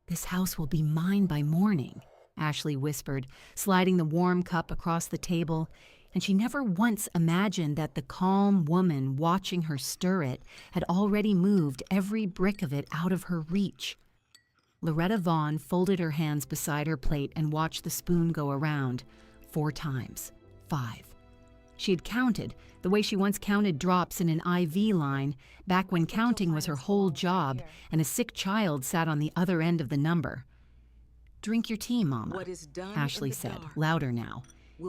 "This house will be mine by morning," Ashley whispered, sliding the warm cup across the table, and she never once imagined that the calm woman watching her stir it had already moved every brick of it out of her reach. Loretta Vaughn folded her hands beside her plate and watched the spoon go around 4 times, 5. She had counted, the way she once counted drops in an IV line, back when counting was her whole job and a sick child sat on the other end of the number. "Drink your tea, Mama," Ashley said, louder now.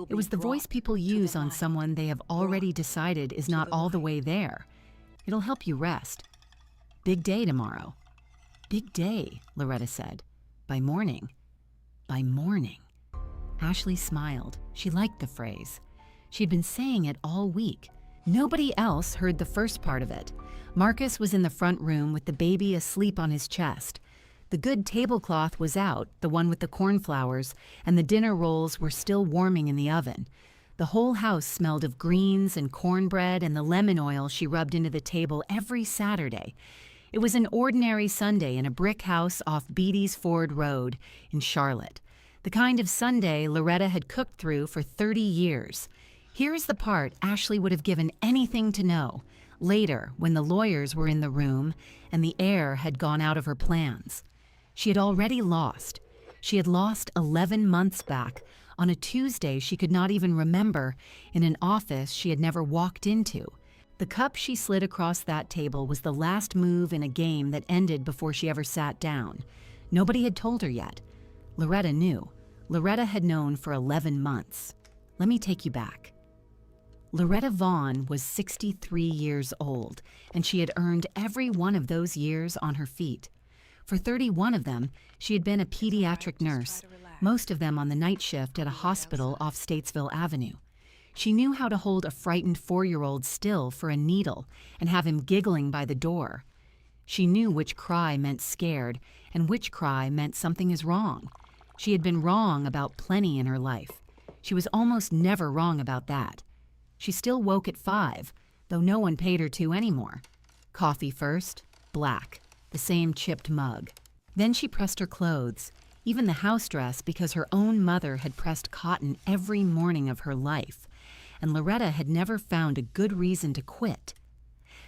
It was the voice people use on someone they have already decided is not all the way there. "It'll help you rest. Big day tomorrow." "Big day," Loretta said. "By morning." By morning. Ashley smiled. She liked the phrase. She had been saying it all week. Nobody else heard the first part of it. Marcus was in the front room with the baby asleep on his chest. The good tablecloth was out, the one with the cornflowers, and the dinner rolls were still warming in the oven. The whole house smelled of greens and cornbread and the lemon oil she rubbed into the table every Saturday. It was an ordinary Sunday in a brick house off Beatty's Ford Road in Charlotte. The kind of Sunday Loretta had cooked through for 30 years. Here's the part Ashley would have given anything to know, later when the lawyers were in the room and the air had gone out of her plans. She had already lost. She had lost 11 months back, on a Tuesday she could not even remember, in an office she had never walked into. The cup she slid across that table was the last move in a game that ended before she ever sat down. Nobody had told her yet. Loretta knew. Loretta had known for 11 months. Let me take you back. Loretta Vaughn was 63 years old, and she had earned every one of those years on her feet. For 31 of them, she had been a pediatric nurse, most of them on the night shift at a hospital off Statesville Avenue. She knew how to hold a frightened 4-year-old still for a needle and have him giggling by the door. She knew which cry meant scared and which cry meant something is wrong. She had been wrong about plenty in her life. She was almost never wrong about that. She still woke at 5, though no one paid her to anymore. Coffee first, black, the same chipped mug. Then she pressed her clothes, even the house dress, because her own mother had pressed cotton every morning of her life, and Loretta had never found a good reason to quit.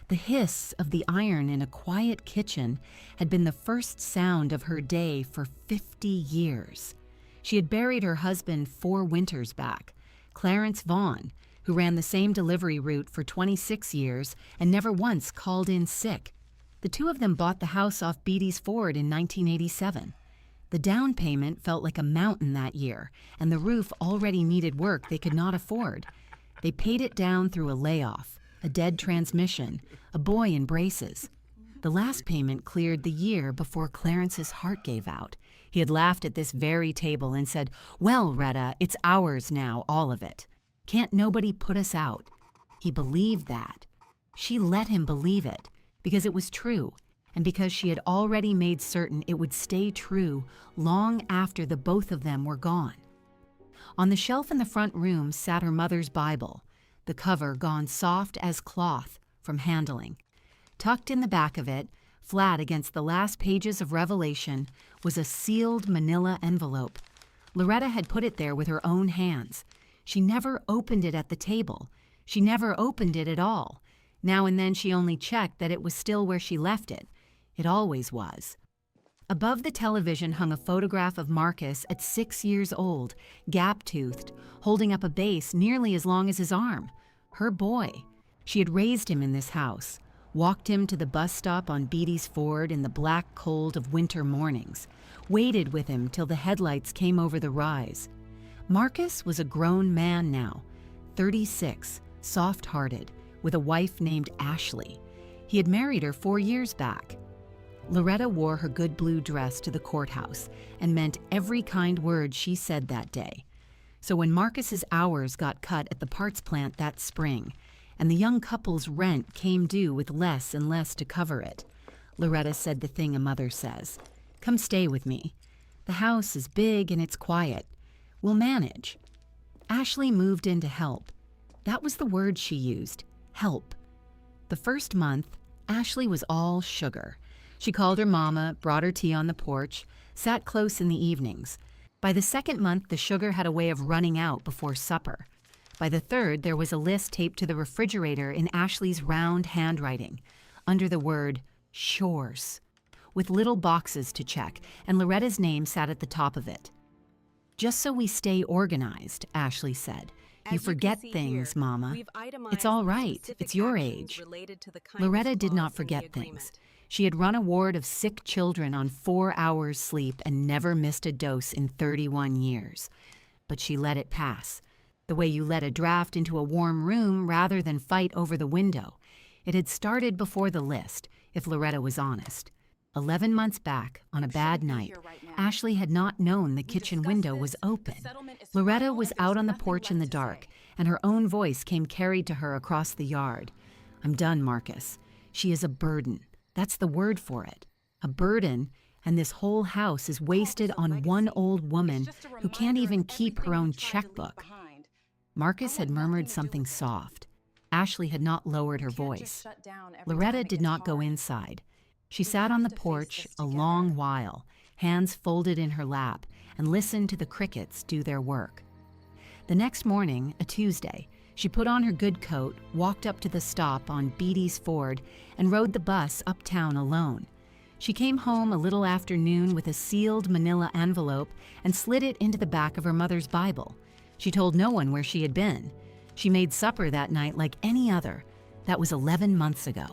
The hiss of the iron in a quiet kitchen had been the first sound of her day for 50 years. She had buried her husband 4 winters back, Clarence Vaughn, who ran the same delivery route for 26 years and never once called in sick. The two of them bought the house off Beatty's Ford in 1987. The down payment felt like a mountain that year, and the roof already needed work they could not afford. They paid it down through a layoff, a dead transmission, a boy in braces. The last payment cleared the year before Clarence's heart gave out. He had laughed at this very table and said, "Well, Retta, it's ours now, all of it. Can't nobody put us out." He believed that. She let him believe it, because it was true, and because she had already made certain it would stay true long after the both of them were gone. On the shelf in the front room sat her mother's Bible, the cover gone soft as cloth from handling. Tucked in the back of it, flat against the last pages of Revelation, was a sealed manila envelope. Loretta had put it there with her own hands. She never opened it at the table. She never opened it at all. Now and then she only checked that it was still where she left it. It always was. Above the television hung a photograph of Marcus at 6 years old, gap-toothed, holding up a bass nearly as long as his arm. Her boy. She had raised him in this house, walked him to the bus stop on Beatty's Ford in the black cold of winter mornings, waited with him till the headlights came over the rise. Marcus was a grown man now, 36, soft-hearted, with a wife named Ashley. He had married her 4 years back. Loretta wore her good blue dress to the courthouse and meant every kind word she said that day. So when Marcus's hours got cut at the parts plant that spring, and the young couple's rent came due with less and less to cover it, Loretta said the thing a mother says, "Come stay with me. The house is big and it's quiet. We'll manage." Ashley moved in to help. That was the word she used, help. The first month, Ashley was all sugar. She called her mama, brought her tea on the porch, sat close in the evenings. By the second month, the sugar had a way of running out before supper. By the third, there was a list taped to the refrigerator in Ashley's round handwriting, under the word chores, with little boxes to check, and Loretta's name sat at the top of it. "Just so we stay organized," Ashley said. "You forget things, Mama. It's all right. It's your age." Loretta did not forget things. She had run a ward of sick children on 4 hours sleep and never missed a dose in 31 years. But she let it pass, the way you let a draft into a warm room rather than fight over the window. It had started before the list, if Loretta was honest. 11 months back, on a bad night, Ashley had not known the kitchen window was open. Loretta was out on the porch in the dark, and her own voice came carried to her across the yard. "I'm done, Marcus. She is a burden. That's the word for it. A burden, and this whole house is wasted on one old woman who can't even keep her own checkbook." Marcus had murmured something soft. Ashley had not lowered her voice. Loretta did not go inside. She sat on the porch a long while, hands folded in her lap, and listened to the crickets do their work. The next morning, a Tuesday, she put on her good coat, walked up to the stop on Beatty's Ford, and rode the bus uptown alone. She came home a little after noon with a sealed manila envelope and slid it into the back of her mother's Bible. She told no one where she had been. She made supper that night like any other. That was 11 months ago.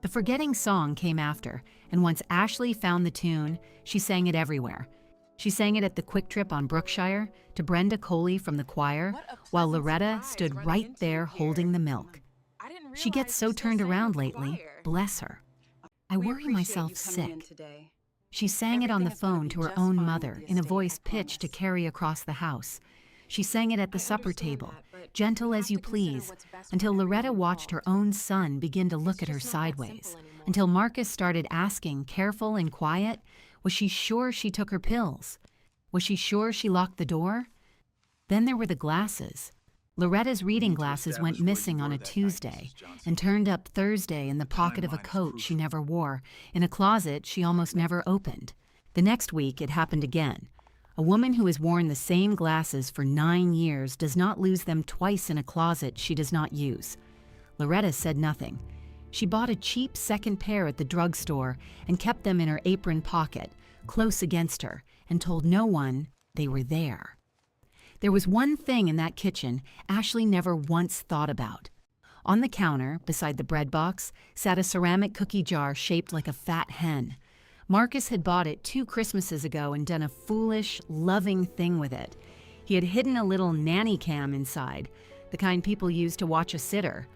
The Forgetting song came after, and once Ashley found the tune, she sang it everywhere. She sang it at the Quick Trip on Brookshire to Brenda Coley from the choir, while Loretta stood right there holding the milk. She gets so turned around lately, bless her. "I worry myself sick." She sang it on the phone to her own mother in a voice pitched to carry across the house. She sang it at the supper table, gentle as you please, until Loretta watched her own son begin to look at her sideways, until Marcus started asking, careful and quiet, was she sure she took her pills? Was she sure she locked the door? Then there were the glasses. Loretta's reading glasses went missing on a Tuesday and turned up Thursday in the pocket of a coat she never wore, in a closet she almost never opened. The next week it happened again. A woman who has worn the same glasses for 9 years does not lose them twice in a closet she does not use. Loretta said nothing. She bought a cheap second pair at the drugstore and kept them in her apron pocket, close against her, and told no one they were there. There was one thing in that kitchen Ashley never once thought about. On the counter, beside the bread box, sat a ceramic cookie jar shaped like a fat hen. Marcus had bought it 2 Christmases ago and done a foolish, loving thing with it. He had hidden a little nanny cam inside, the kind people use to watch a sitter.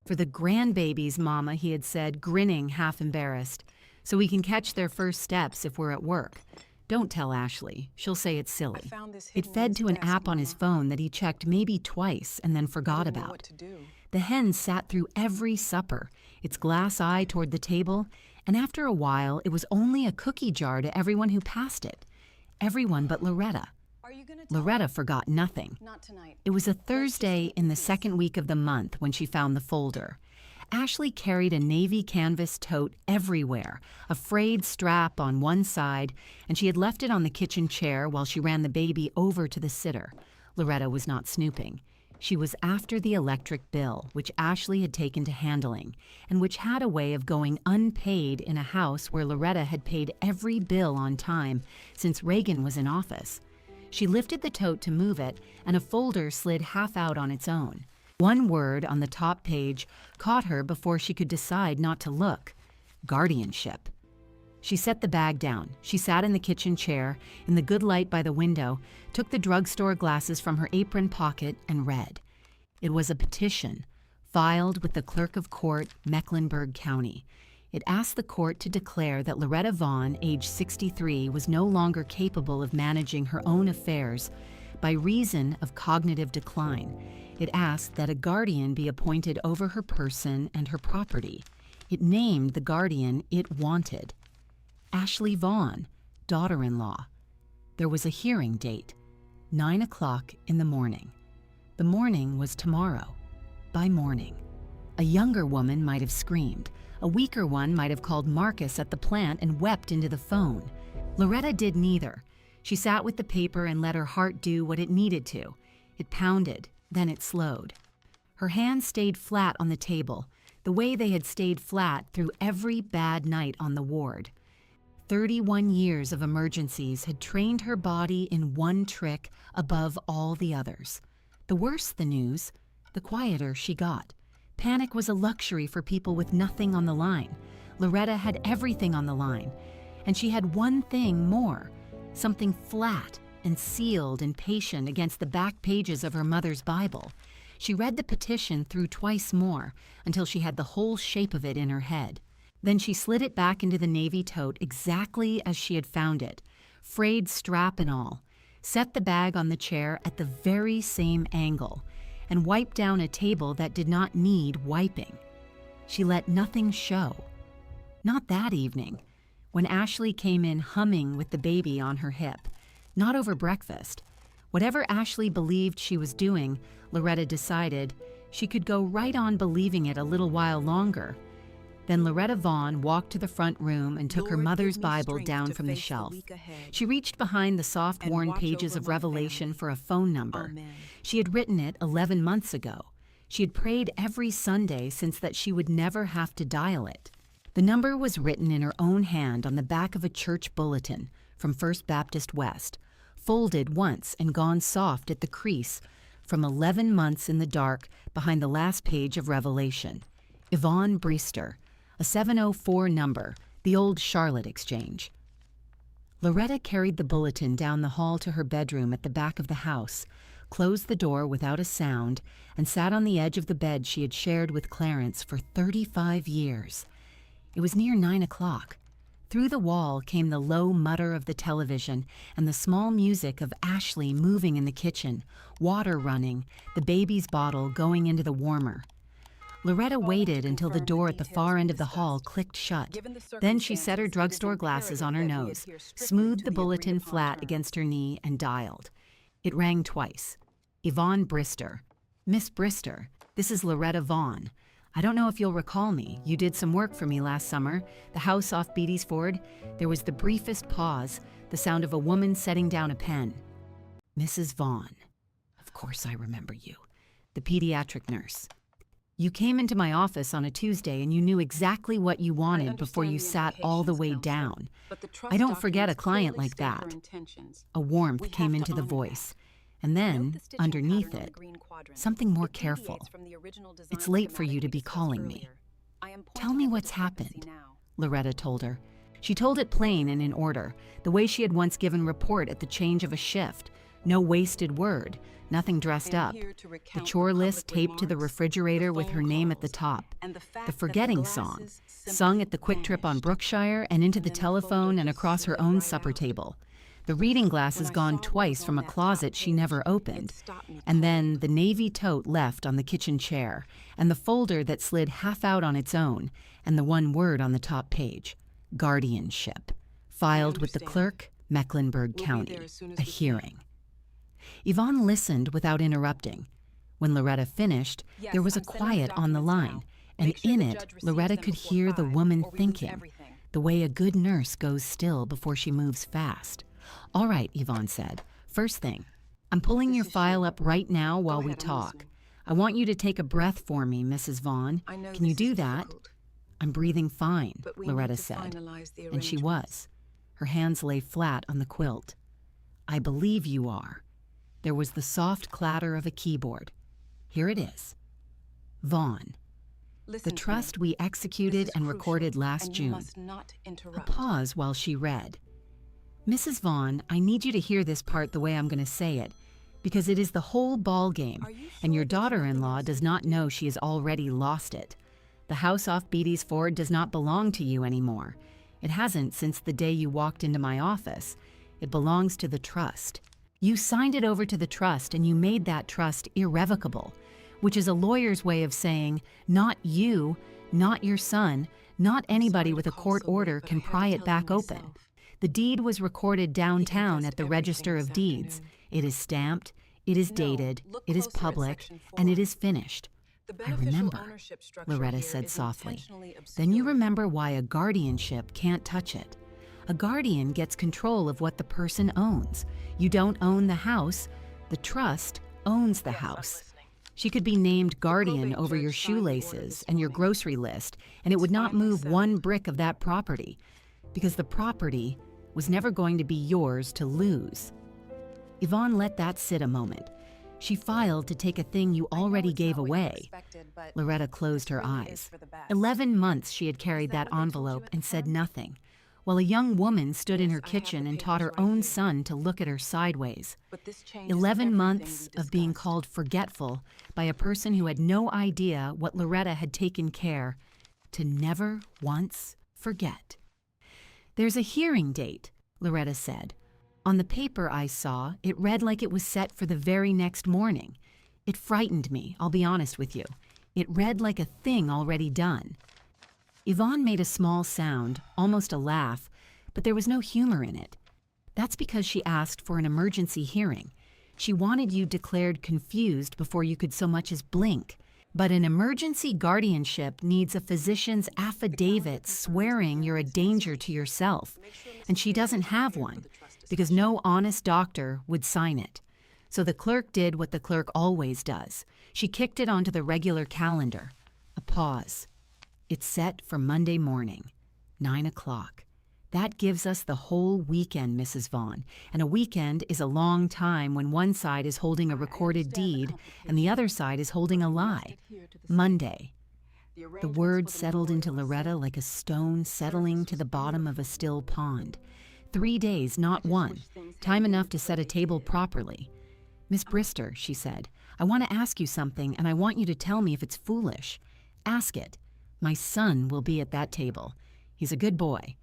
"For the grandbabies, Mama," he had said, grinning, half embarrassed, "so we can catch their first steps if we're at work. Don't tell Ashley. She'll say it's silly." It fed to an app on his phone that he checked maybe twice and then forgot about. The hen sat through every supper, its glass eye toward the table, and after a while, it was only a cookie jar to everyone who passed it. Everyone but Loretta. Loretta forgot nothing. It was a Thursday in the second week of the month when she found the folder. Ashley carried a navy canvas tote everywhere, a frayed strap on one side, and she had left it on the kitchen chair while she ran the baby over to the sitter. Loretta was not snooping. She was after the electric bill, which Ashley had taken to handling, and which had a way of going unpaid in a house where Loretta had paid every bill on time since Reagan was in office. She lifted the tote to move it, and a folder slid half out on its own. One word on the top page caught her before she could decide not to look: guardianship. She set the bag down. She sat in the kitchen chair, in the good light by the window, took the drugstore glasses from her apron pocket, and read. It was a petition, filed with the Clerk of Court, Mecklenburg County. It asked the court to declare that Loretta Vaughn, age 63, was no longer capable of managing her own affairs by reason of cognitive decline. It asked that a guardian be appointed over her person and her property. It named the guardian it wanted: Ashley Vaughn, daughter-in-law. There was a hearing date, 9 o'clock in the morning. The morning was tomorrow. By morning. A younger woman might have screamed. A weaker one might have called Marcus at the plant and wept into the phone. Loretta did neither. She sat with the paper and let her heart do what it needed to. It pounded, then it slowed. Her hands stayed flat on the table, the way they had stayed flat through every bad night on the ward. 31 years of emergencies had trained her body in one trick above all the others. The worse the news, the quieter she got. Panic was a luxury for people with nothing on the line. Loretta had everything on the line, and she had one thing more, something flat and sealed and patient against the back pages of her mother's Bible. She read the petition through twice more until she had the whole shape of it in her head. Then she slid it back into the navy tote exactly as she had found it, frayed strap and all, set the bag on the chair at the very same angle, and wiped down a table that did not need wiping. She let nothing show. Not that evening, when Ashley came in humming with the baby on her hip. Not over breakfast. Whatever Ashley believed she was doing, Loretta decided she could go right on believing it a little while longer. Then Loretta Vaughn walked to the front room and took her mother's Bible down from the shelf. She reached behind the soft, worn pages of Revelation for a phone number. She had written it 11 months ago. She had prayed every Sunday since that she would never have to dial it. The number was written in her own hand on the back of a church bulletin from First Baptist West, folded once and gone soft at the crease from 11 months in the dark behind the last page of Revelation. Yvonne Brewster, a 704 number, the old Charlotte Exchange. Loretta carried the bulletin down the hall to her bedroom at the back of the house, closed the door without a sound, and sat on the edge of the bed she had shared with Clarence for 35 years. It was near 9 o'clock. Through the wall came the low mutter of the television and the small music of Ashley moving in the kitchen, water running, the baby's bottle going into the warmer. Loretta waited until the door at the far end of the hall clicked shut. Then she set her drugstore glasses on her nose, smoothed the bulletin flat against her knee, and dialed. It rang twice. Yvonne Brewster. Miss Brewster, this is Loretta Vaughn. I don't know if you'll recall me. You did some work for me last summer. The house off Beatty's Ford. There was the briefest pause, the sound of a woman setting down a pen. Mrs. Vaughn. Of course I remember you. The pediatric nurse. You came into my office on a Tuesday and you knew exactly what you wanted before you sat all the way down. I don't forget a client like that. A warmth came into the voice. And then, underneath it, something more careful. It's late for you to be calling me. Tell me what's happened, Loretta told her. She told it plain and in order, the way she had once given report at the change of a shift. No wasted word, nothing dressed up. The chore list taped to the refrigerator with her name at the top. The forgetting song, sung at the Quick Trip on Brookshire and into the telephone and across her own supper table. The reading glasses gone twice from a closet she never opened. And then the navy tote left on the kitchen chair, and the folder that slid half out on its own, and the one word on the top page, guardianship, filed with the clerk, Mecklenburg County, a hearing. Yvonne listened without interrupting. When Loretta finished, there was a quiet on the line, and in it, Loretta could hear the woman thinking, the way a good nurse goes still before she moves fast. All right, Yvonne said. First thing, I'm pulling your file up right now while we talk. I want you to take a breath for me, Mrs. Vaughn. Can you do that? I'm breathing fine, Loretta said. And she was. Her hands lay flat on the quilt. I believe you are. There was the soft clatter of a keyboard. Here it is. Vaughn. The trust we executed and recorded last June. A pause while she read. Mrs. Vaughn, I need you to hear this part the way I'm going to say it, because it is the whole ball game, and your daughter-in-law does not know she has already lost it. The house off Beatty's Ford does not belong to you anymore. It hasn't since the day you walked into my office. It belongs to the trust. You signed it over to the trust, and you made that trust irrevocable, which is a lawyer's way of saying not you, not your son, not anybody with a court order can pry it back open. The deed was recorded downtown at the Register of Deeds. It is stamped, it is dated, it is public, and it is finished. The I beneficial remember, ownership structure Loretta here said is softly. intentionally Then you obscure. remember why a guardianship can't touch it. A guardian gets control of what the person owns. You don't own the house, the trust owns the Yes, I'm house. listening. She could be named The guardian probate over your judge signed the order shoelaces this and your morning. grocery list, and it It's would not finally move one settled. brick of that property, because the property was never going to be yours to lose. Yvonne let that sit a moment. She filed to take a thing you I know already it's gave not what you away. expected, but Loretta closed this her really is eyes. for the best. 11 months she had Is carried that that what they told you envelope at the and said farm? nothing, while a young woman stood in Yes, her I have kitchen the and taught papers her right own here. son to look at her sideways. But this changes 11 everything months we of being discussed. called forgetful by a person who had no idea what Loretta had taken care to never once forget. There's a hearing date, Loretta said. On the paper I saw, it read like it was set for the very next morning. It frightened me, I'll be honest with you. It read like a thing already done. Yvonne made a small sound, almost a laugh, but there was no humor in it. That's because she asked for an emergency hearing. She wanted you declared confused before you could so much as blink. But an emergency guardianship needs a physician's affidavit swearing you're a danger to yourself, and she doesn't have one, because no honest doctor would sign it. So the clerk did what the clerk always does. She kicked it onto the regular calendar. A pause. It's set for Monday morning, 9 o'clock. That gives us the whole weekend, Mrs. Vaughn, and a weekend is a long time when one side is holding a recorded deed and the other side is holding a lie. Monday. The word settled into Loretta like a stone settling to the bottom of a still pond. 3 days, not one. Time enough to set a table properly. Miss Brister, she said, I want to ask you something and I want you to tell me if it's foolish. Ask it. My son will be at that table. He's a good boy.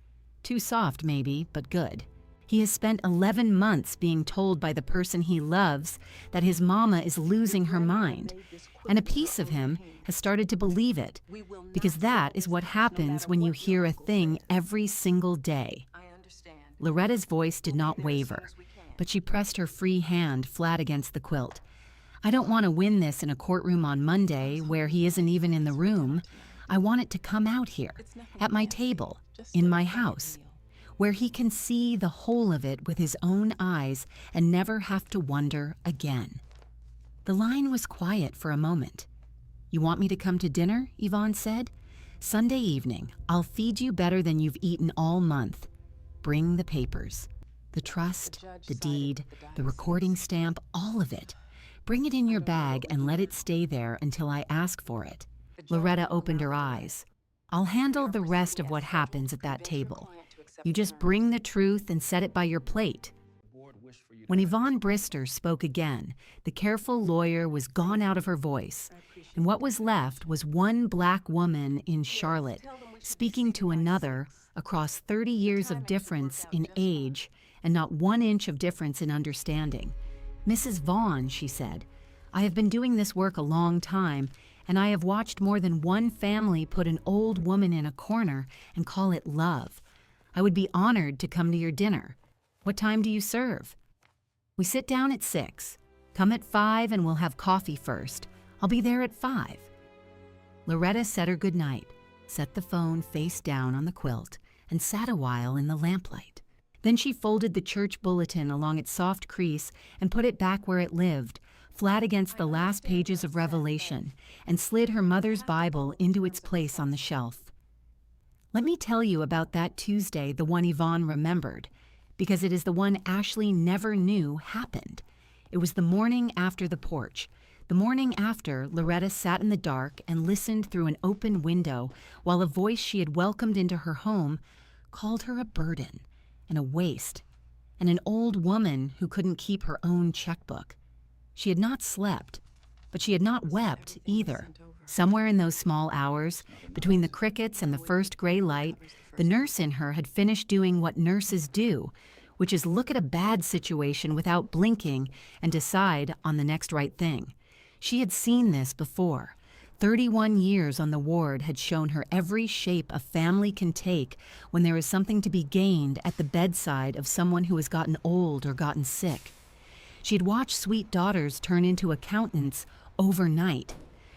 Too soft, maybe, but good. He has spent 11 months being told by the person he loves that his mama is losing her mind, and a piece of him has started to believe it, because that is what happens when you hear a thing every single day. Loretta's voice did not waver, but she pressed her free hand flat against the quilt. I don't want to win this in a courtroom on Monday where he isn't even in the room. I want it to come out here, at my table, in my house, where he can see the whole of it with his own eyes and never have to wonder again. The line was quiet for a moment. You want me to come to dinner? Yvonne said. Sunday evening. I'll feed you better than you've eaten all month. Bring the papers. The trust, the deed, the recording stamp, all of it. Bring it in your bag and let it stay there until I ask for it. Loretta opened her eyes. I'll handle the rest of what happens at that table. You just bring the truth and set it by your plate. When Yvonne Brister spoke again, the careful lawyer was gone out of her voice, and what was left was one black woman in Charlotte speaking to another across 30 years of difference in age and not 1 inch of difference in understanding. Mrs. Vaughn, she said, I have been doing this work a long time, and I have watched more than one family put an old woman in a corner and call it love. I would be honored to come to your dinner. What time do you serve? We sit down at 6. Come at 5 and we'll have coffee first. I'll be there at 5. Loretta said her goodnight, set the phone face down on the quilt, and sat a while in the lamplight. Then she folded the church bulletin along its soft crease and put it back where it lived, flat against the last pages of Revelation, and slid her mother's Bible into its place on the shelf. Let me tell you about that Tuesday, the one Yvonne remembered, because it is the one Ashley never knew happened. It was the morning after the porch, the morning after Loretta sat in the dark and listened through an open window while a voice she had welcomed into her home called her a burden and a waste, and an old woman who couldn't keep her own checkbook. She had not slept, but she had not wept either. Somewhere in those small hours, between the crickets and the first gray light, the nurse in her had finished doing what nurses do, which is look at a bad situation without blinking and decide on the next right thing. She had seen this before. 31 years on the ward had shown her every shape a family can take when there is something to be gained at the bedside of someone who has gotten old or gotten sick. She had watched sweet daughters turn into accountants overnight.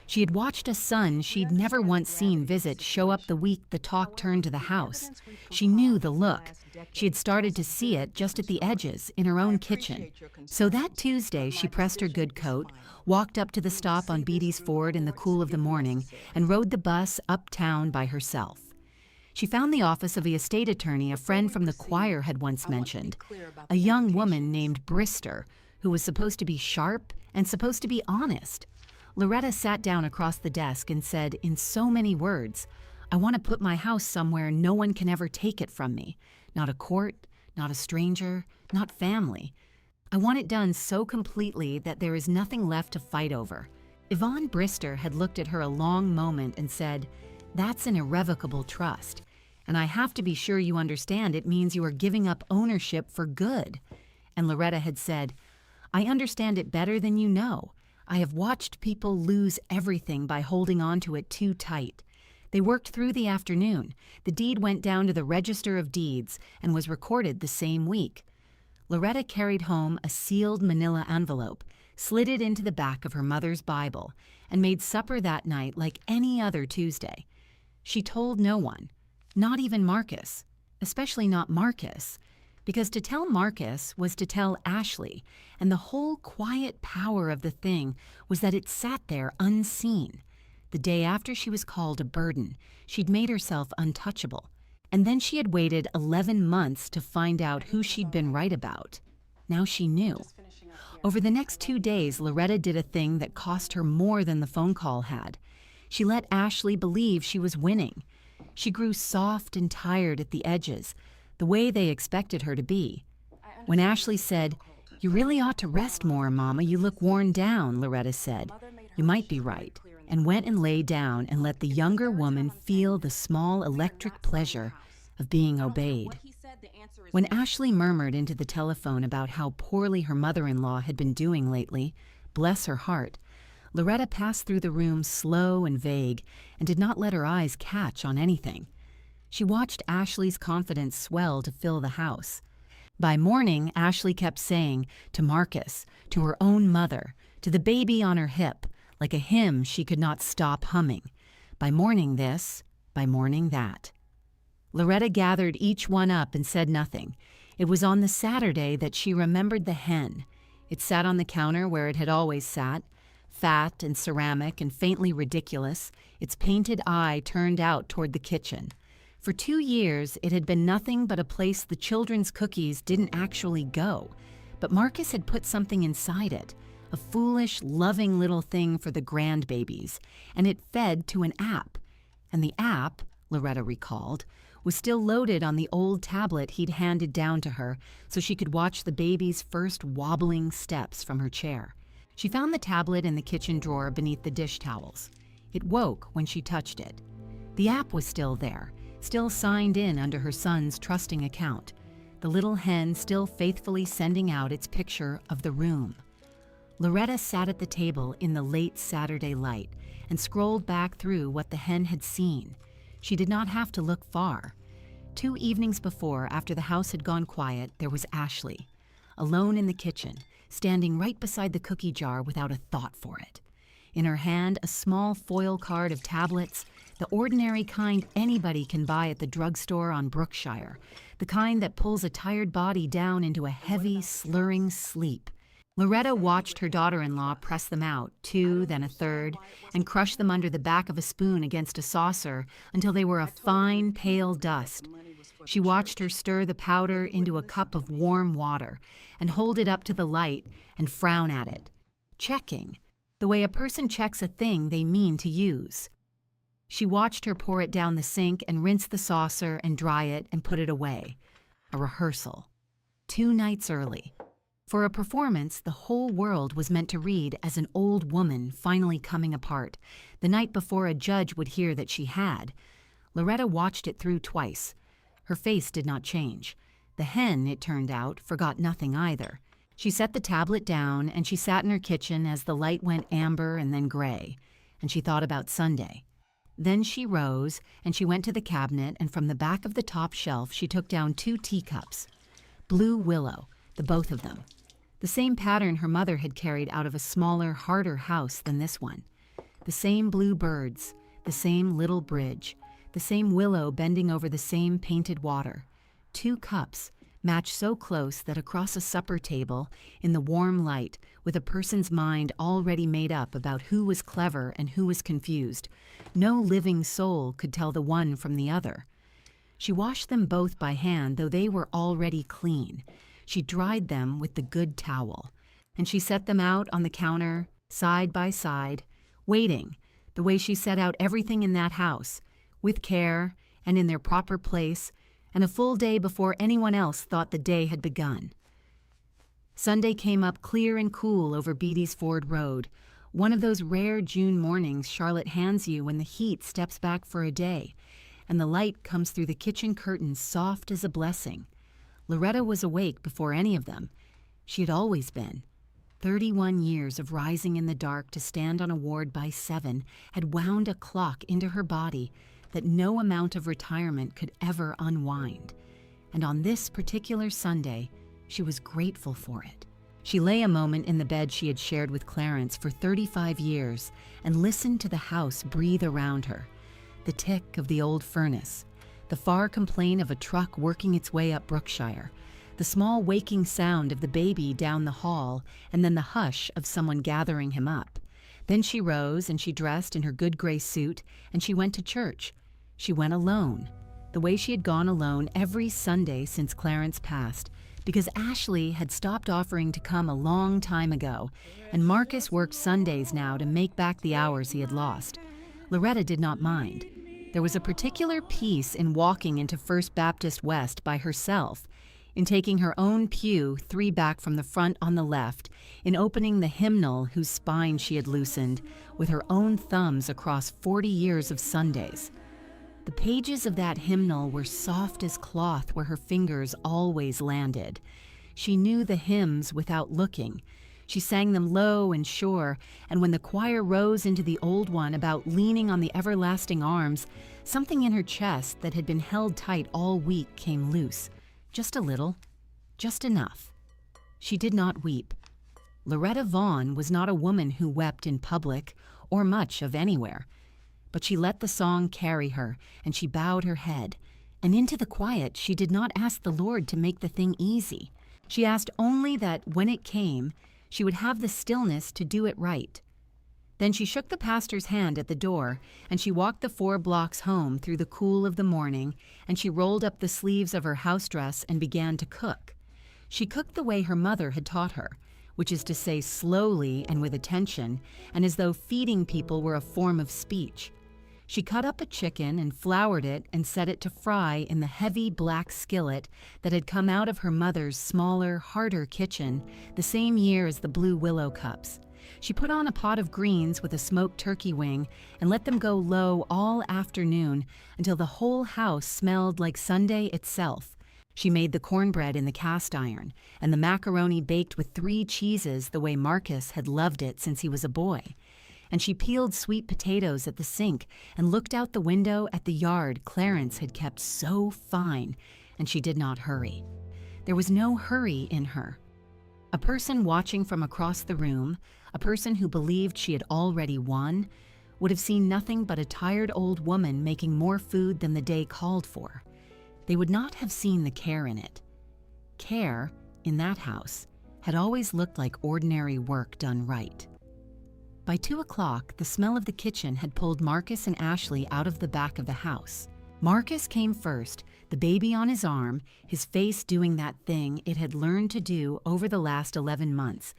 She had watched a son she'd never once seen visit show up the week the talk turned to the house. She knew the look. She had started to see it just at the edges in her own kitchen. So that Tuesday, she pressed her good coat, walked up to the stop on Beatty's Ford in the cool of the morning, and rode the bus uptown by herself. She found the office of the estate attorney a friend from the choir had once mentioned, a young woman named Brister, who was supposed to be sharp and supposed to be honest. Loretta sat down across the desk and said, in so many words, "I want to put my house somewhere no one can ever take it from me. Not a court, not a stranger, not family. I want it done so completely that there is nothing left to fight over." Yvonne Brister had looked at her a long moment and said, "That's an irrevocable trust, and I have to be sure you understand it means you are giving up ownership for good." And Loretta had said, "I understand it better than you know. I have watched people lose everything by holding on to it too tight." They worked through the afternoon. The deed went down to the Register of Deeds and was recorded the same week. Loretta carried home a sealed manila envelope, slid it into the back of her mother's Bible, and made supper that night like any other Tuesday. She told no one, not even Marcus, especially not Marcus, because to tell Marcus was to tell Ashley, and the whole quiet power of the thing was that it sat there unseen. The day after she was called a burden, she'd made herself untouchable, and then she had waited 11 months to find out who she'd been right about. Now she knew. Over the next 2 days, Loretta did a thing that cost her more than the phone call had. She let Ashley believe she was winning. She grew soft and tired at the edges, the way they expected her to be. When Ashley said, "You really ought to rest more, Mama, you look worn down," Loretta said, "You might be right," and went and lay down and let the younger woman feel the small electric pleasure of being obeyed. When Ashley murmured into the telephone about how poorly her mother-in-law had been doing lately, bless her heart, Loretta passed through the room slow and vague and did not let her eyes catch on anything. She watched Ashley's confidence swell to fill the house. By morning, Ashley kept saying, to Marcus, to her own mother, to the baby on her hip, like a hymn she could not stop humming, by morning this, by morning that. Loretta gathered each one up and said nothing. It was on the Saturday that she remembered the hen. It sat on the counter where it had always sat, fat and ceramic and faintly ridiculous, its painted eye turned out toward the kitchen. For 2 years, it had been nothing but a place the children's cookies didn't actually go, but Marcus had put something inside it, a foolish, loving little thing for the grandbabies, and it fed to an app. And the app, Loretta recalled, was still loaded on the old tablet he'd handed down to her so she could watch the baby's first wobbling steps from her chair. She found the tablet in the kitchen drawer beneath the dish towels. It woke when she touched it. The app was still there, still signed in under her son's trusting account, the little hen still faithfully sending out its picture of the room. Loretta sat at the table in the late Saturday light and scrolled back through what the hen had seen. She did not have to look far. 2 evenings before, after the house had gone quiet, there was Ashley, alone in the kitchen, standing right beside the cookie jar without a thought for it. In her hand, a small foil card of tablets, the ordinary kind anybody can buy at the drugstore on Brookshire, the kind that pulls a tired body down into a heavy, slurring sleep. Loretta watched her daughter-in-law press them out, 2, then a third, and crush them under the back of a spoon against a saucer until they were a fine, pale dust. She watched her stir the powder into a cup of warm water and hold it up to the light and frown at it, checking, the way a person checks a thing they mean to use. She watched her pour it down the sink and rinse the saucer and dry it and put it away. A rehearsal. 2 nights early. For a performance the whole world was meant to read as an old woman finally coming apart, the night before a judge would hear that she had. Loretta watched it through twice. Her face did not change. The hen, it turned out, forgot nothing either. She set the tablet down and she sat in her kitchen as the light went amber and then gray, and she thought about Sunday. Then she rose and she went to the cabinet, and from the back of the top shelf she took down 2 teacups. Blue willow, the both of them. The same pattern her mother had carried out of a smaller, harder house than this one. The same blue birds, the same little bridge, the same willow bending over the same painted water. 2 cups, matched so close that across a supper table, in the warm light, with a person's mind already made up about who was clever and who was confused, no living soul could tell the one from the other. She washed them both by hand, though they were already clean. She dried them with the good towel, and she set them out on the counter, side by side, waiting, the way she set out everything in that house, with care and in their proper place, and a full day before anyone else thought the day had begun. Sunday came up clear and cool over Beatty's Ford Road, one of those rare June mornings Charlotte hands you when the heat steps back for a day, and the light comes through the kitchen curtains soft as a blessing. Loretta was awake before any of them. She had always been. 31 years of rising in the dark to stand on a ward by 7 had wound a clock into her body that no amount of retirement could ever unwind. And on this particular Sunday, she was grateful for it. She lay a moment in the bed she had shared with Clarence for 35 years and listened to the house breathe around her. The tick of the old furnace, the far complaint of a truck working its way up Brookshire, the small waking sound of the baby down the hall, and then the hush of someone gathering him up. Then she rose and she dressed in her good gray suit and she went to church. She went alone, the way she had gone alone every Sunday since Clarence passed, because Ashley had stopped offering to come a long time ago, and Marcus worked Sundays now to make back the hours he had lost. Loretta did not mind. There was a particular peace in walking into First Baptist West by herself, in taking her own pew 3 back from the front on the left, in opening the hymnal whose spine she had loosened with her own thumbs across 40 years of Sundays. The pages of that hymnal were soft as cloth where her fingers always landed. She knew the hymns without looking. She sang them low and sure, and when the choir rose into the old one about leaning on the everlasting arms, something in her chest that had been held tight all week came loose. Just a little, just enough. She did not weep. Loretta Vaughn was not a woman who wept in public or much of anywhere. But she let the song carry her, and she bowed her head. And into the quiet, she did not ask the Lord to make the thing easy. She asked only that, when it came, she would have the stillness to do it right. Then she shook the pastor's hand at the door, and she walked the 4 blocks home through the cool of the morning, and she rolled up the sleeves of her house dress and began to cook. She cooked the way her mother had taught her, which is to say slowly and with attention, and as though feeding people were a form of speech. She cut up a chicken and floured it and set it to fry in the heavy black skillet that had come out of her mother's smaller, harder kitchen the same year as the blue willow cups. She put on a pot of greens with a smoked turkey wing and let them go low all afternoon until the whole house smelled like Sunday itself. She made the cornbread in the cast iron and the macaroni baked with 3 cheeses the way Marcus had loved it since he was a boy. And she peeled sweet potatoes at the sink and looked out the window at the yard Clarence had kept so fine, and she did not hurry. There was no hurry in her. A person watching from across the room, a person who believed she had already won, would have seen nothing but a tired old woman making more food than the day called for. They would not have seen the care in it. Care, in that house, had always looked like ordinary work done right. By 2 o'clock, the smell of the kitchen had pulled Marcus and Ashley out of the back of the house. Marcus came first, the baby on his arm, his face doing that thing it had learned to do over the last 11 months,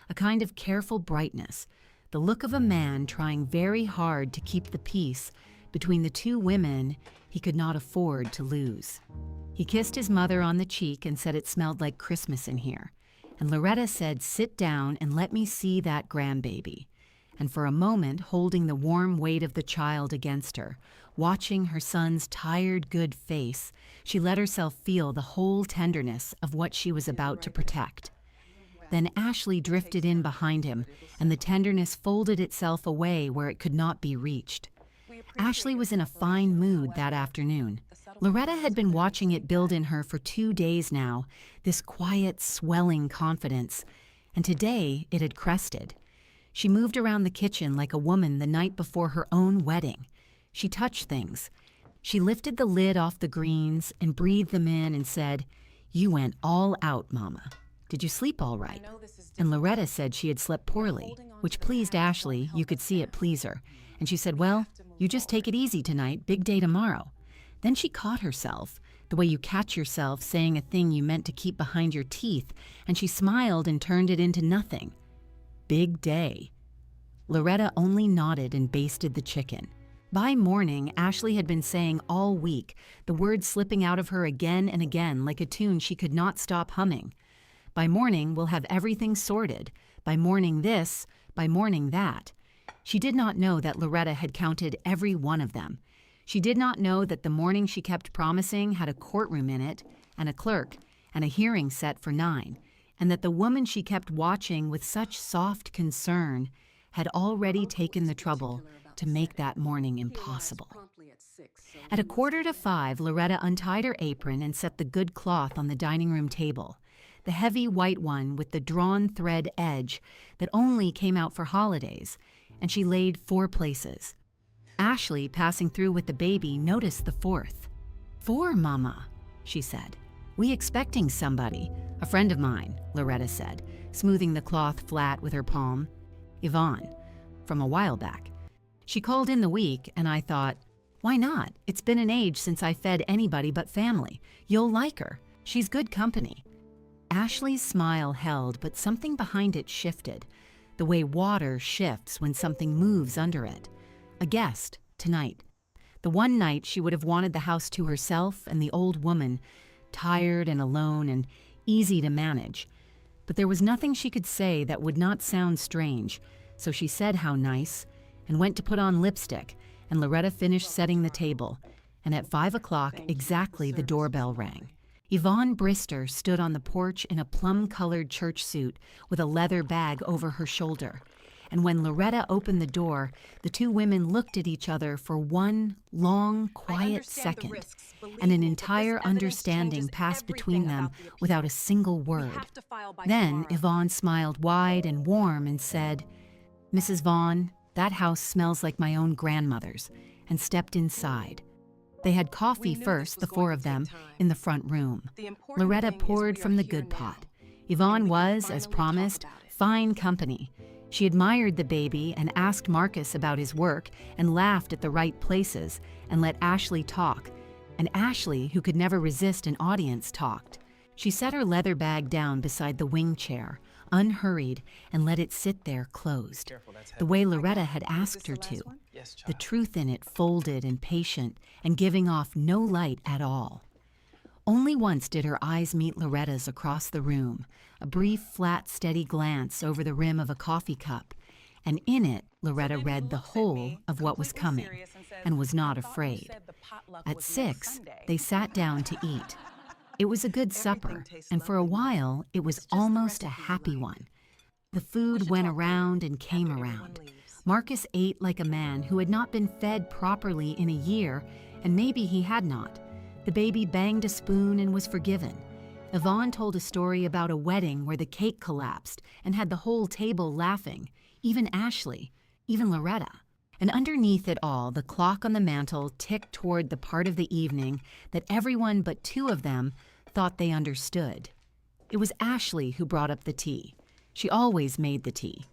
a kind of careful brightness, the look of a man trying very hard to keep the peace between the 2 women he could not afford to lose. He kissed his mother on the cheek and said it smelled like Christmas in here. And Loretta said, "Sit down and let me see that grandbaby." And for a moment, holding the warm weight of the child against her, watching her son's tired, good face, she let herself feel the whole tenderness of what she was about to protect. Then Ashley drifted in behind him, and the tenderness folded itself away where it could not be reached. Ashley was in a fine mood that afternoon. Loretta had been watching it build in her for 2 days now, this quiet, swelling confidence, and today it had crested. She moved around the kitchen like a woman the night before her own wedding. She touched things. She lifted the lid off the greens and breathed them in and said, "You went all out, Mama. Did you sleep all right?" And Loretta said she had slept poorly, which pleased Ashley. You could see it please her. And she said, "Well, you just take it easy tonight, big day tomorrow." Then she caught herself, the way you catch yourself saying a thing you meant to keep behind your teeth, and she smiled and turned it into nothing. Big day. Loretta only nodded and basted the chicken. By morning, Ashley had been saying all week, the words slipping out of her again and again like a tune she could not stop humming. By morning, we'll have everything sorted. By morning this, by morning that. She did not know that Loretta had counted every one of them. She did not know that the morning she kept promising had a courtroom in it, and a clerk, and a hearing set for 9, and that the woman she kept watching with such soft concern had already taken the trouble to make that morning impossible. At 4:45, Loretta untied her apron and set the good cloth on the dining room table, the heavy white one with the drawn thread edge that only came out for holidays, and she laid 4 places. Ashley, passing through with the baby, noticed the 4th. "4, Mama," she said. "We expecting somebody. A friend of mine," Loretta said, smoothing the cloth flat with her palm. "Yvonne, from a while back. She called in the week, and I thought, why not? It's been an age since I fed anybody but family. You'll like her. She's good company." Ashley's smile held, but something behind it shifted, the way water shifts when something moves under it. A guest, tonight. The one night she would have wanted the house to herself and the old woman, tired and alone and easy to manage. But there was nothing she could say that would not sound strange, so she said how nice, and went to put on lipstick, and Loretta finished setting the table, and at 5 o'clock exactly the doorbell rang. Yvonne Brister stood on the porch in a plum-colored church suit with a leather bag over her shoulder. And when Loretta opened the door, the 2 women looked at each other for one long, quiet second, and an entire understanding passed between them without a single word. Then Yvonne smiled wide and warm and said, "Mrs. Vaughn, that house smells like my own grandmother's," and stepped inside. They had coffee first, the 4 of them, in the front room. Loretta poured from the good pot. Yvonne was, as promised, fine company. She admired the baby and asked Marcus about his work and laughed at the right places and let Ashley talk. And Ashley, who could never resist an audience, talked. She set her leather bag down beside the wing chair, unhurried, and let it sit there closed, the way Loretta had asked her to, the truth in it folded and patient and giving off no light at all. Only once did her eyes meet Loretta's across the room, a brief, flat, steady glance over the rim of a coffee cup, and in it Loretta read the whole of what was coming and was not afraid. At 6, they sat down to eat. It was a good supper, and for a while it was almost a happy one. The food went around and came around. Marcus ate like a man who had not been fed properly in a year, and maybe he had not. The baby banged a spoon and was forgiven. Yvonne told a story about a wedding where the cake collapsed and had the whole table laughing, even Ashley, even Loretta. And underneath it all, the clock on the mantel ticked toward the part of the evening that everyone but 2 of them thought they understood. It was Ashley who brought up the tea. She always made the tea.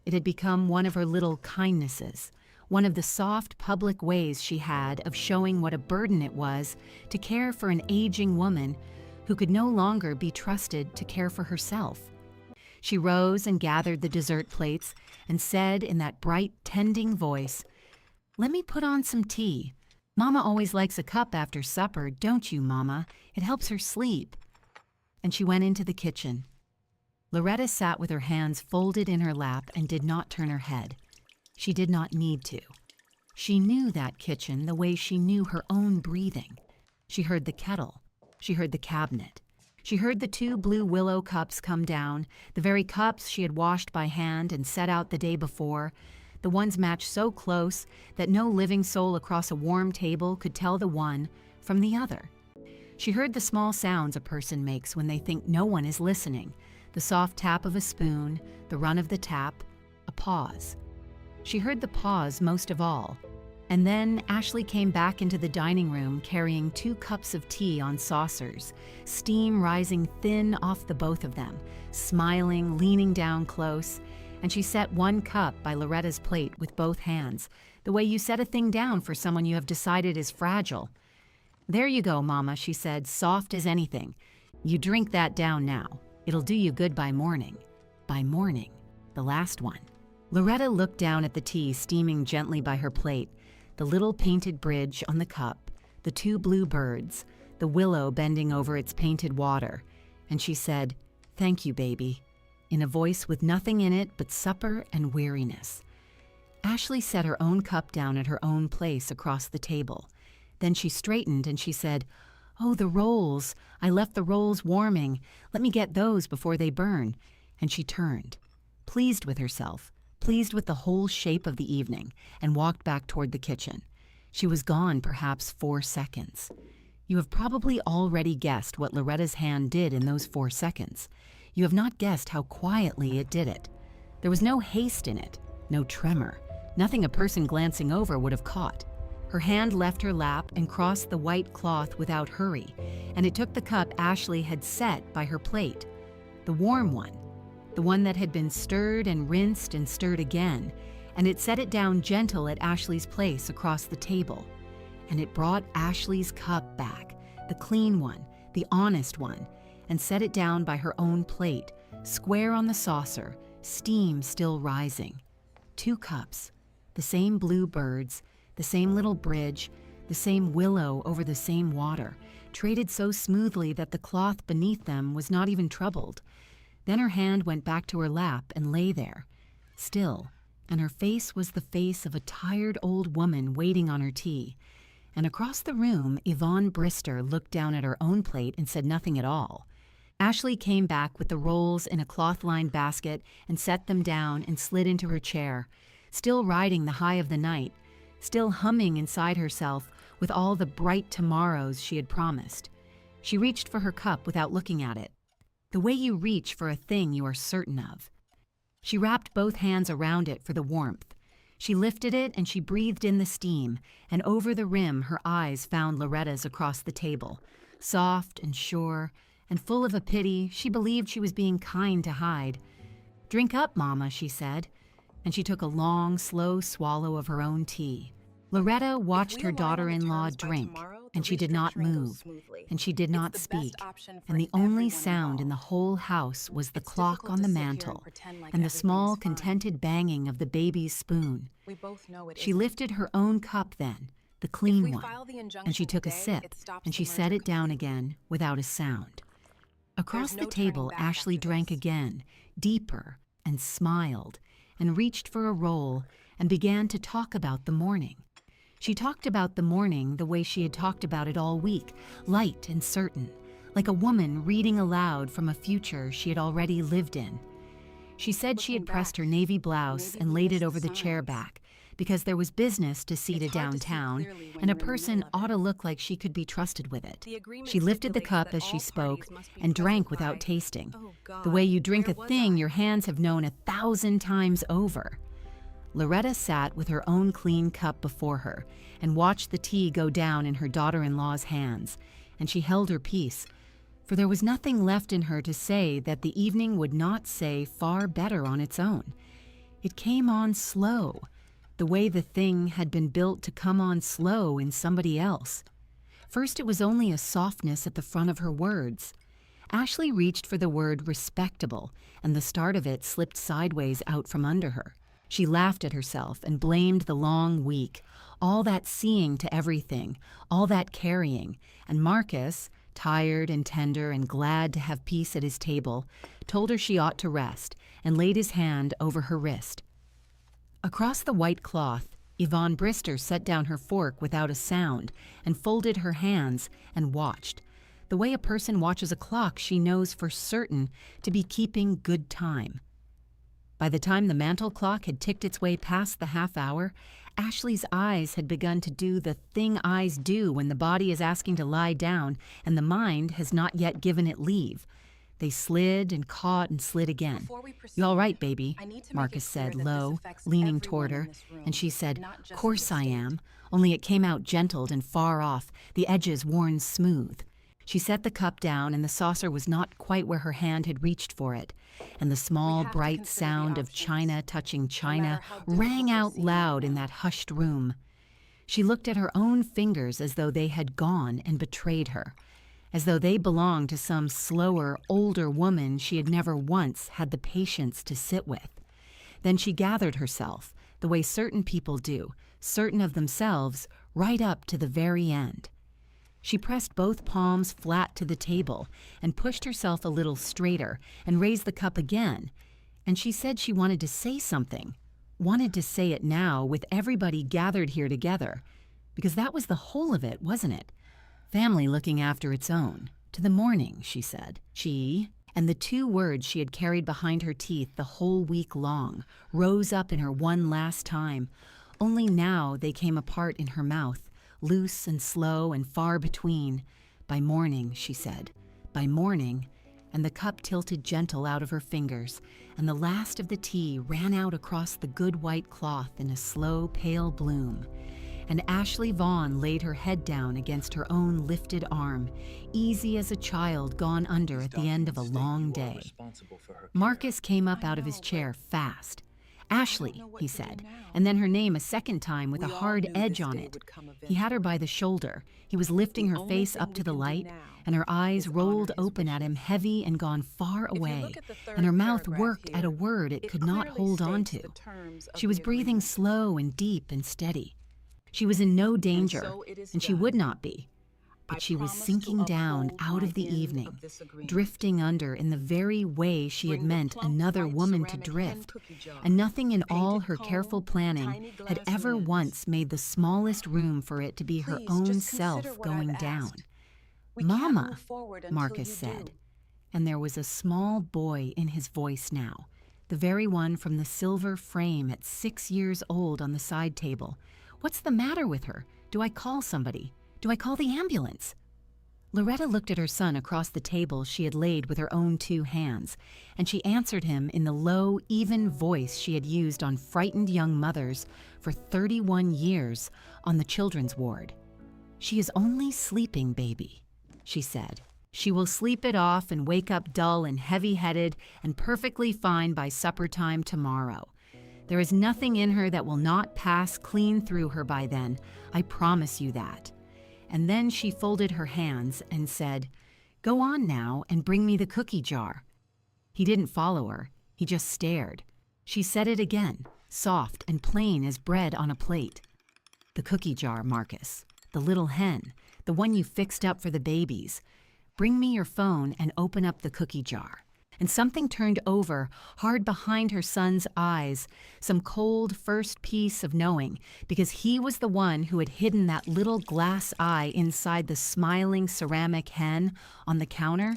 It had become one of her little kindnesses, one of the soft public ways she had of showing what a burden it was to care for an aging woman who could no longer be trusted to care for herself. She rose and gathered the dessert plates and said in that bright, tending voice, "Let me put on some tea. Mama always likes a cup after supper, don't you, Mama? It helps her sleep." And she went into the kitchen. Loretta sat with her hands folded in her lap and did not turn her head. She did not need to. She knew that kitchen the way she knew her own breathing. She heard the kettle. She heard the cabinet. She heard the 2 blue willow cups come down, the very cups she had washed by hand and set out the day before, the ones matched so close that no living soul across a warm table could tell the one from the other. She heard the small sounds a person makes when they think no one is listening, the soft tap of a spoon, the run of the tap, a pause. She heard the pause most of all. And then Ashley came back into the dining room carrying 2 cups of tea on saucers, steam rising thin off the both of them, smiling, leaning down close, and she set 1 cup by Loretta's plate with both hands, the way you set a thing down for someone you have decided is fragile. "There you go, Mama," she said, soft as anything. "You drink that down now. It'll do you good by morning." By morning, the last one. Loretta looked down at the tea steaming gently by her plate, the little painted bridge on the cup, the 2 blue birds, the willow bending over its painted water, and she said, "Thank you, baby," in a voice with nothing in it but supper and weariness. Ashley set her own cup down at her own place across the table. Then she straightened and she said, "Oh, the rolls. I left the rolls warming. Let me get those before they burn." And she turned, pleased with herself, pleased with the whole shape of the evening, and walked back toward the kitchen. She was gone perhaps 4 seconds. You have probably already guessed what Loretta's hand did in those 4 seconds. You have not guessed how quietly it did it. There was no haste in it, no tremor, nothing a person glancing over would have caught. Her hand left her lap and crossed the white cloth without hurry, and it took the cup Ashley had set by her plate, the warm one, the one that had been stirred and rinsed and stirred again, and it set it down gentle at Ashley's place across the table. And it brought Ashley's cup back, the clean one, the honest one, and set it down by her own plate, square on the saucer, steam still rising. 2 cups, the same blue birds, the same little bridge, the same willow over the same water, traded so smoothly that the cloth beneath them was not even troubled. Then her hand went back to her lap and lay there, still, and her face was the face of a tired old woman waiting on her tea. And across the room, Yvonne Brister looked down at her own plate and said nothing at all. Ashley came back with the rolls in a cloth-lined basket and set them down and slid into her chair, still riding the high of the night, still humming inside herself with all the bright tomorrows she had promised. She reached for her cup without looking at it, the way you reach for a thing you are certain of. She wrapped both hands around it for the warmth. She lifted it and she breathed in the steam, and over the rim her eyes found Loretta's across the table, soft and sure, and full of a pity she believed she was being kind to hide. "Drink up, Mama," she said, and she took a long, slow swallow of her own tea. Loretta watched her daughter-in-law drink, and she did not move, and she did not speak, and the only sound in the whole house was the clock on the mantel and the small, contented banging of the baby's spoon. She lifted her own cup then, the clean one, and she took a sip, and she set it down again without a sound. Across the table, Ashley drank again, deeper, and smiled, and reached for a roll, and began to talk about the morning. She talked about the morning the way she had talked about it all week, light and certain, like a woman reading aloud from a future she had already lived in. She said she had pressed her navy blouse and laid it over the chair back, because there was business to see to downtown, and a person ought to look like she could be trusted with it. She lifted the cup as she spoke and drank without tasting, the way you drink a thing your hands have known 1,000 times over. Loretta sat with her own clean cup before her and watched the tea go down in her daughter-in-law's hands, and she held her peace, for there was nothing left in her to say that the evening would not say far better on its own. It came on slow, the way the thing had been built to come on slow in somebody else. First, it was only a softness at the front of her words. Ashley reached for the word respectable, and the start of it slipped sideways out from under her. She laughed at herself and blamed the long week, all that seeing to everything, all that carrying, and Marcus, tired and tender and glad to have peace at his table, told her she ought to rest and laid his hand over her wrist. Across the white cloth, Yvonne Brister set down her fork without a sound and folded her hands and watched, the way a person watches a clock she knows for certain to be keeping good time. By the time the mantel clock had ticked its way past the half hour, Ashley's eyes had begun to do the thing eyes do when the body is asking to lie down and the mind has not yet given it leave. They slid and caught and slid again. Before we "You all proceed, right, baby?" I need to make it Marcus clear said, that this low, affects leaning toward everyone in her, this and room, she said, not just the "Course I estate. am, only it came out gentled and far off, the edges worn smooth." She set the cup down, and the saucer was not quite where her hand had reached for it, and the We small, have to bright consider the sound of options, china touching no china matter how rang difficult they out seem right loud in now. that hushed room. She looked at her own fingers as though they had gone and betrayed her, as though they belonged to some slower, older woman she had never once had the patience to sit with. Then she gathered herself, the way certain people do, certain of themselves, right up to the very end. She pressed both palms flat to the table and pushed herself a little straighter and raised the cup again. And she said she wanted to say something, wanted to say it now with everybody gathered here together, because that was the whole of it, wasn't it? Family looking after its own. To the morning, she said. And the two words she had carried behind her teeth the whole week long rose up in her one last time, only now they came apart in her mouth, loose and slow and far between. "By morning," she said. "By morning," and the cup tilted gentle out of her fingers, and the last of the tea ran out across the good white cloth in a slow, pale bloom. And Ashley Vaughn laid her head down against her own lifted arm, easy as a child gone under at the end of a long day. Marcus came up out of his chair fast. "Ashley," he said, and then her name a second time with a hard edge on it. He had her by the shoulder. He was lifting her face up to the light, and her eyes rolled open at him, heavy and gone far away, and her mouth worked at a word it could not hold on to. She was breathing slow and deep and steady. She was in no danger, and she would not be. But she was sinking down out of the evening, drifting under in the very way she had meant another woman to drift, and nothing in all her careful planning had ever once made the smallest room for it to be her own self going down. "Mama," Marcus said, and there was a small boy in his voice now, the very one from the silver frame at 6 years old on the side table. "What's the matter with her? Do I call somebody? Do I call the ambulance?" Loretta looked at her son across the table she had laid with her own 2 hands, and she answered him in the low, even voice she had used on frightened young mothers for 31 years on the children's ward. "She is only sleeping, baby," she said. "She will sleep it off and wake up dull and heavy-headed and perfectly fine by supper time tomorrow. There is nothing in her that will not pass clean through her by then. I promise you that." And then she folded her hands and said, "Go on now and bring me the cookie jar." He didn't follow her. He just stared. She said it again, soft and plain as bread on a plate. "The cookie jar, Marcus. The little hen. The one you fixed up for the babies. Bring me your phone and open up the cookie jar." And something turned over hard behind her son's eyes, some cold first piece of knowing, because he was the one who had hidden that little glass eye inside the smiling ceramic hen on the counter.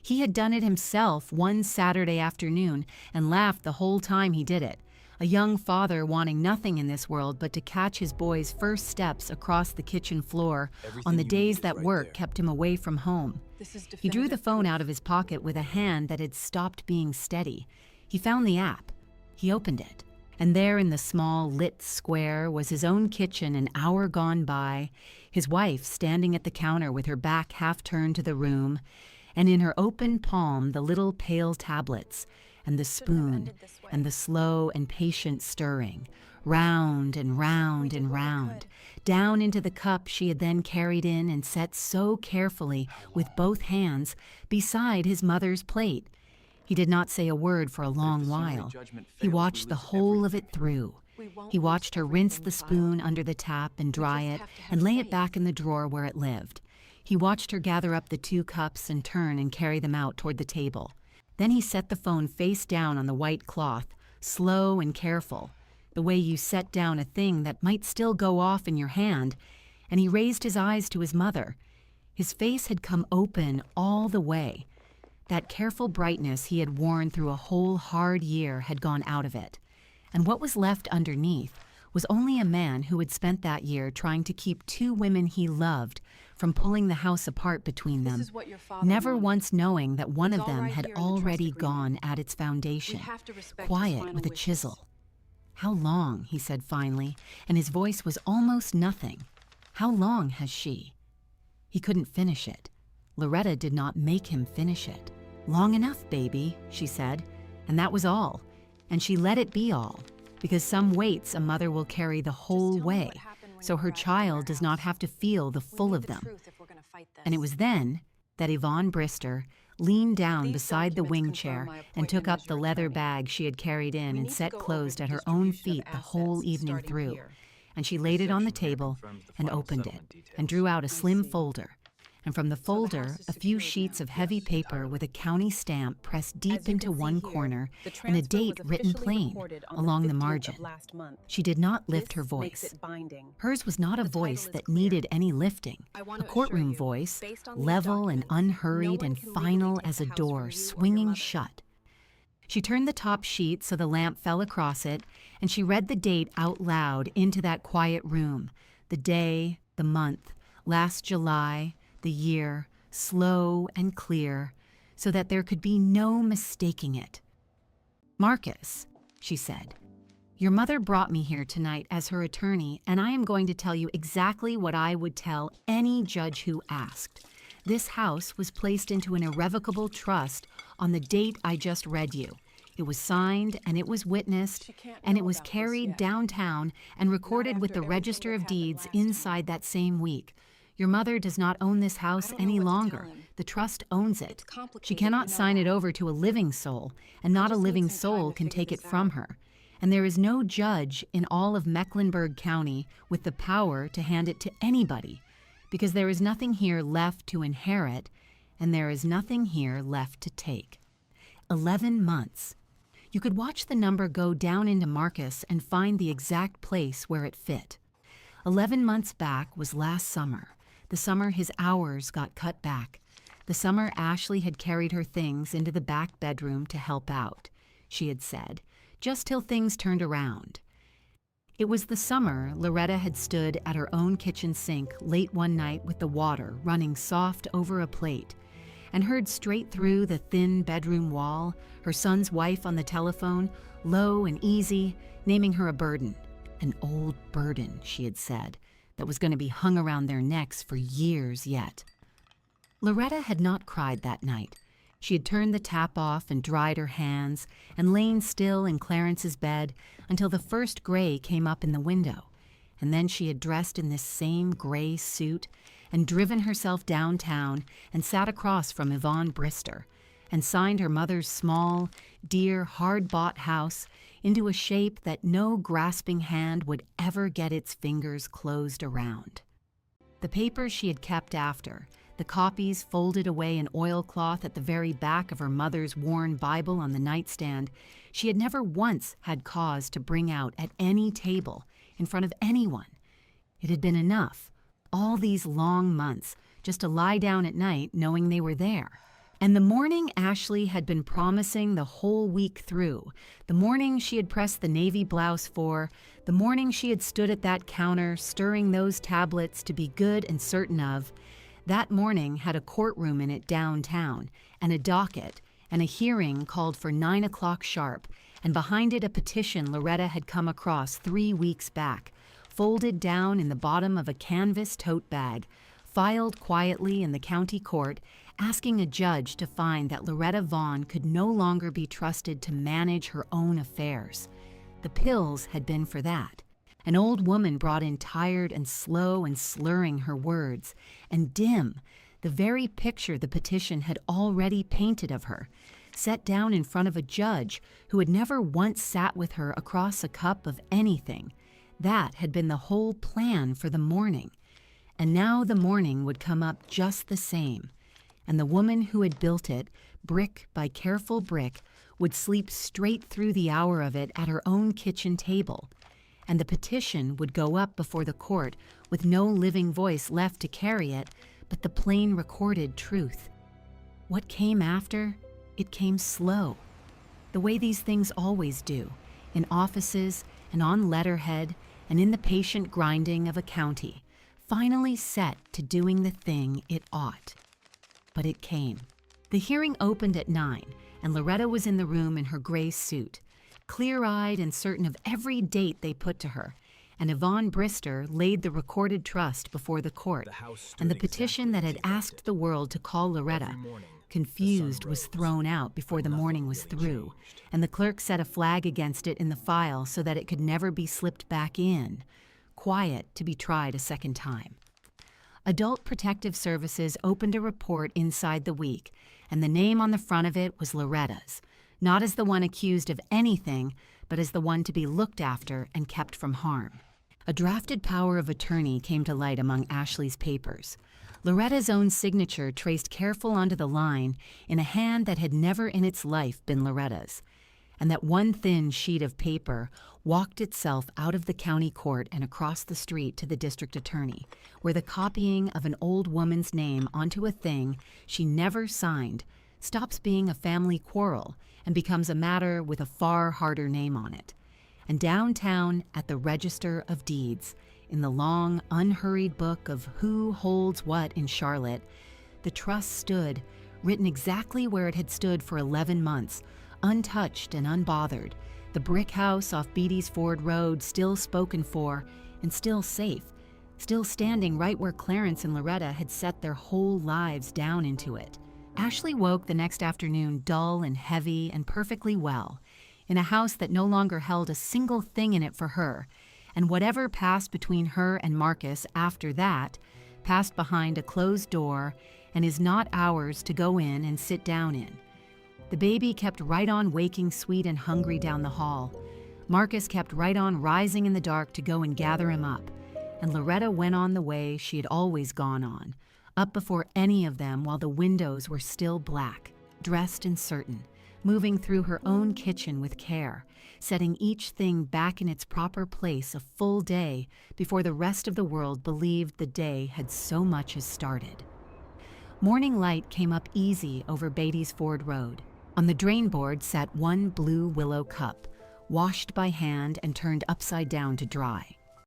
He had done it himself one Saturday afternoon and laughed the whole time he did it, a young father wanting nothing in this world but to catch his boy's first steps across the kitchen floor on the days that work kept him away from home. He drew the phone out of his pocket with a hand that had stopped being steady. He found the app. He opened it. And there in the small lit square was his own kitchen an hour gone by, his wife standing at the counter with her back half turned to the room, and in her open palm the little pale tablets, and the spoon, and the slow and patient stirring, round and round and round, down into the cup she had then carried in and set so carefully with both hands beside his mother's plate. He did not say a word for a long while. He watched the whole of it through. He watched her rinse the spoon under the tap and dry it and lay it back in the drawer where it lived. He watched her gather up the 2 cups and turn and carry them out toward the table. Then he set the phone face down on the white cloth, slow and careful, the way you set down a thing that might still go off in your hand, and he raised his eyes to his mother. His face had come open all the way. That careful brightness he had worn through a whole hard year had gone out of it, and what was left underneath was only a man who had spent that year trying to keep 2 women he loved from pulling the house apart between This them, is what your father never wanted. once knowing that one It's of all them right had here in the trust already agreement. gone at its foundation, We have to respect his quiet final with a wishes. chisel. "How long?" he said finally, and his voice was almost nothing. "How long has she?" He couldn't finish it. Loretta did not make him finish it. "Long enough, baby," she said, and that was all. And she let it be all, because some weights a mother will carry the whole way, so her child does not have to feel the full of them. And it was then that Yvonne Brister leaned down beside the wing chair and took up the leather bag she had carried in and set closed at her own feet the whole evening through. And she laid it on the table and opened it and drew out a slim folder. And from the folder, a few sheets of heavy paper with a county stamp pressed deep into one corner and a date written plain along the margin. She did not lift her voice. Hers was not a voice that needed any lifting, a courtroom voice, level and unhurried and final as a door swinging shut. She turned the top sheet so the lamp fell across it, and she read the date out loud into that quiet room, the day, the month, last July, the year, slow and clear, so that there could be no mistaking it. "Marcus," she said, "your mother brought me here tonight as her attorney, and I am going to tell you exactly what I would tell any judge who asked. This house was placed into an irrevocable trust on the date I just read you. It was signed, and it was witnessed, and it was carried downtown and recorded with the Register of Deeds inside that same week. Your mother does not own this house any longer. The trust owns it. She cannot sign it over to a living soul, and not a living soul can take it from her. And there is no judge in all of Mecklenburg County with the power to hand it to anybody, because there is nothing here left to inherit, and there is nothing here left to take." 11 months. You could watch the number go down into Marcus and find the exact place where it fit. 11 months back was last summer, the summer his hours got cut back, the summer Ashley had carried her things into the back bedroom to help out, she had said, just till things turned around. It was the summer Loretta had stood at her own kitchen sink late one night with the water running soft over a plate, and heard straight through the thin bedroom wall her son's wife on the telephone, low and easy, naming her a burden. An old burden, she had said, that was going to be hung around their necks for years yet. Loretta had not cried that night. She had turned the tap off and dried her hands and lain still in Clarence's bed until the first gray came up in the window, and then she had dressed in this same gray suit and driven herself downtown and sat across from Yvonne Brister and signed her mother's small, dear, hard-bought house into a shape that no grasping hand would ever get its fingers closed around. The papers she had kept after, the copies folded away in oilcloth at the very back of her mother's worn Bible on the nightstand, she had never once had cause to bring out at any table in front of anyone. It had been enough, all these long months, just to lie down at night knowing they were there. And the morning Ashley had been promising the whole week through, the morning she had pressed the navy blouse for, the morning she had stood at that counter stirring those tablets to be good and certain of, that morning had a courtroom in it downtown, and a docket, and a hearing called for 9 o'clock sharp, and behind it a petition Loretta had come across 3 weeks back, folded down in the bottom of a canvas tote bag, filed quietly in the county court, asking a judge to find that Loretta Vaughn could no longer be trusted to manage her own affairs. The pills had been for that. An old woman brought in tired and slow and slurring her words, and dim, the very picture the petition had already painted of her, set down in front of a judge who had never once sat with her across a cup of anything. That had been the whole plan for the morning. And now the morning would come up just the same, and the woman who had built it, brick by careful brick, would sleep straight through the hour of it at her own kitchen table, and the petition would go up before the court with no living voice left to carry it but the plain recorded truth. What came after? It came slow, the way these things always do, in offices and on letterhead and in the patient grinding of a county, finally set to doing the thing it ought. But it came. The hearing opened at 9, and Loretta was in the room in her gray suit, clear-eyed and certain of every date they put to her, and Yvonne Brister laid the recorded trust before the court, and the petition that had asked the world to call Loretta, confused, was thrown out before the morning was through, and the clerk set a flag against it in the file so that it could never be slipped back in, quiet to be tried a second time. Adult Protective Services opened a report inside the week, and the name on the front of it was Loretta's, not as the one accused of anything, but as the one to be looked after and kept from harm. A drafted power of attorney came to light among Ashley's papers. Loretta's own signature traced careful onto the line in a hand that had never in its life been Loretta's, and that one thin sheet of paper walked itself out of the county court and across the street to the district attorney, where the copying of an old woman's name onto a thing she never signed stops being a family quarrel and becomes a matter with a far harder name on it. And downtown at the Register of Deeds, in the long, unhurried book of who holds what in Charlotte, the trust stood, written exactly where it had stood for 11 months, untouched and unbothered, the brick house off Beatty's Ford Road still spoken for and still safe, still standing right where Clarence and Loretta had set their whole lives down into it. Ashley woke the next afternoon dull and heavy and perfectly well, in a house that no longer held a single thing in it for her, and whatever passed between her and Marcus after that passed behind a closed door and is not ours to go in and sit down in. The baby kept right on waking sweet and hungry down the hall. Marcus kept right on rising in the dark to go and gather him up, and Loretta went on the way she had always gone on, up before any of them while the windows were still black, dressed and certain, moving through her own kitchen with care, setting each thing back in its proper place a full day before the rest of the world believed the day had so much as started. Morning light came up easy over Beatty's Ford Road. On the drain board sat one blue willow cup, washed by hand and turned upside down to dry.